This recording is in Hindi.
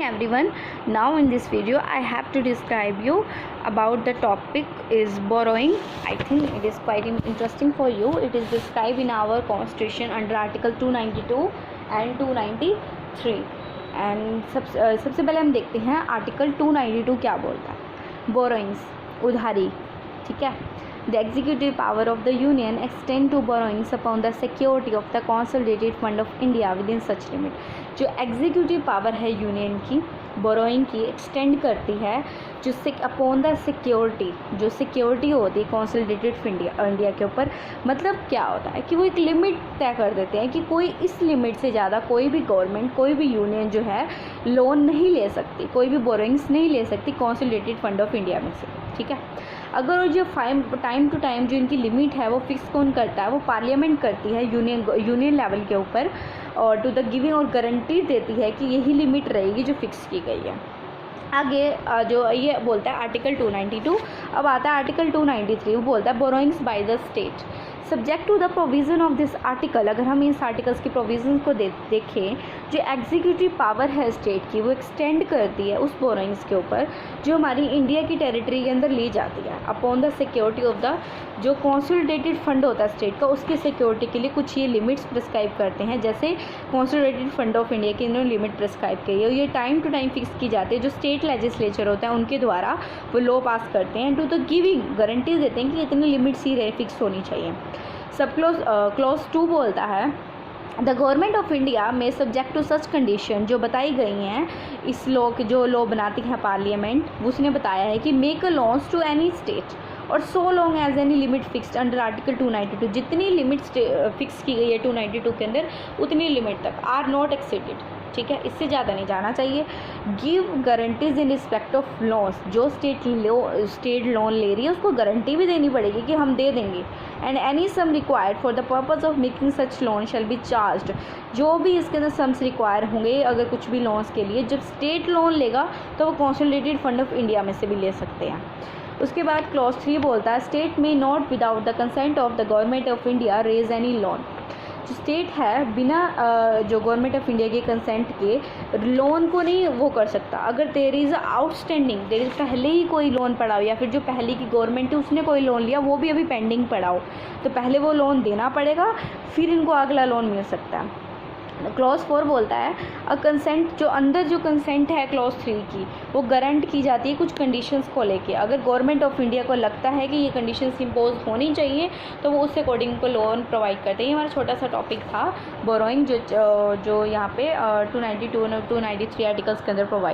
everyone. Now in this video I have to describe you about the topic is borrowing. I think it is quite interesting for you. It is described in our constitution under article 292 and 293 and सबसे पहले हम देखते हैं आर्टिकल 292 क्या बोलता है. बोरोइंग्स, उधारी. ठीक है. The executive power of the union extend to borrowings upon the security of the consolidated fund of India within such limit. जो एग्जीक्यूटिव पावर है यूनियन की बोरोइंग की एक्सटेंड करती है जिससे अपॉन द सिक्योरिटी, जो सिक्योरिटी होती है कंसोलिडेटेड इंडिया के ऊपर. मतलब क्या होता है कि वो एक लिमिट तय कर देते हैं कि कोई इस लिमिट से ज़्यादा कोई भी गवर्नमेंट, कोई भी यूनियन जो है लोन नहीं ले सकती, कोई भी बोरोइंग्स नहीं ले सकती कंसोलिडेटेड फंड ऑफ इंडिया में से. ठीक है. अगर जो टाइम टू टाइम जो इनकी लिमिट है वो फिक्स कौन करता है, वो पार्लियामेंट करती है यूनियन लेवल के ऊपर, और टू द गिविंग और गारंटी देती है कि यही लिमिट रहेगी जो फिक्स की गई है. आगे जो ये बोलता है आर्टिकल 292. अब आता है आर्टिकल 293. वो बोलता है borrowings by the state subject to the provision of this article. अगर हम इस आर्टिकल्स की प्रोविज़न को देखें, जो एग्जीक्यूटिव पावर है स्टेट की वो एक्सटेंड करती है उस बोरोइंग्स के ऊपर जो हमारी इंडिया की टेरिटरी के अंदर ली जाती है upon the security of the, जो कंसोलिडेटेड फंड होता है स्टेट का, उसकी सिक्योरिटी के लिए कुछ ये लिमिट्स प्रिस्क्राइब करते हैं. जैसे कंसोलिडेटेड फंड ऑफ इंडिया की इन्होंने लिमिट प्रिस्क्राइब की है, ये टाइम टू टाइम फिक्स की जाती है. जो स्टेट लेजिस्लेचर होता है उनके द्वारा वो लॉ पास करते हैं. टू द गिविंग गारंटीज देते हैं कि इतनी लिमिट्स ही रहे फिक्स होनी चाहिए. सब क्लॉज 2 बोलता है द गवर्नमेंट ऑफ इंडिया में सब्जेक्ट टू सच कंडीशन, जो बताई गई हैं इस लॉ के, जो लॉ बनाती है पार्लियामेंट, उसने बताया है कि make a loans to any state और so long as any limit fixed under article 292. जितनी लिमिट फिक्स की गई है 292 के अंदर उतनी लिमिट तक आर नॉट एक्सीडेड. ठीक है. इससे ज़्यादा नहीं जाना चाहिए. Give guarantees in respect of loans, जो स्टेट लोन ले रही है उसको गारंटी भी देनी पड़ेगी कि हम दे देंगे. And any sum required for the purpose of making such loan shall be charged. जो भी इसके अंदर सम्स रिक्वायर होंगे अगर कुछ भी लोन्स के लिए, जब स्टेट लोन लेगा तो वो कंसोलिडेटेड फंड ऑफ इंडिया में से भी ले सकते हैं. उसके बाद क्लॉज 3 बोलता है स्टेट में not without the consent of the government of India raise any loan. जो स्टेट है बिना जो गवर्नमेंट ऑफ इंडिया के कंसेंट के लोन को नहीं वो कर सकता. अगर there is outstanding, there is पहले ही कोई लोन पड़ा हो या फिर जो पहले की गवर्नमेंट है उसने कोई लोन लिया वो भी अभी पेंडिंग पड़ा हो, तो पहले वो लोन देना पड़ेगा फिर इनको अगला लोन मिल सकता है. क्लॉज 4 बोलता है अ कंसेंट, जो अंदर जो कंसेंट है क्लॉज 3 की वो गारंट की जाती है कुछ कंडीशंस को लेके. अगर गवर्नमेंट ऑफ इंडिया को लगता है कि ये कंडीशंस इम्पोज होनी चाहिए तो वो उससे अकॉर्डिंग को लोन प्रोवाइड करते हैं. ये हमारा छोटा सा टॉपिक था बोरोइंग जो यहाँ पे 292 और 293 आर्टिकल्स के अंदर प्रोवाइड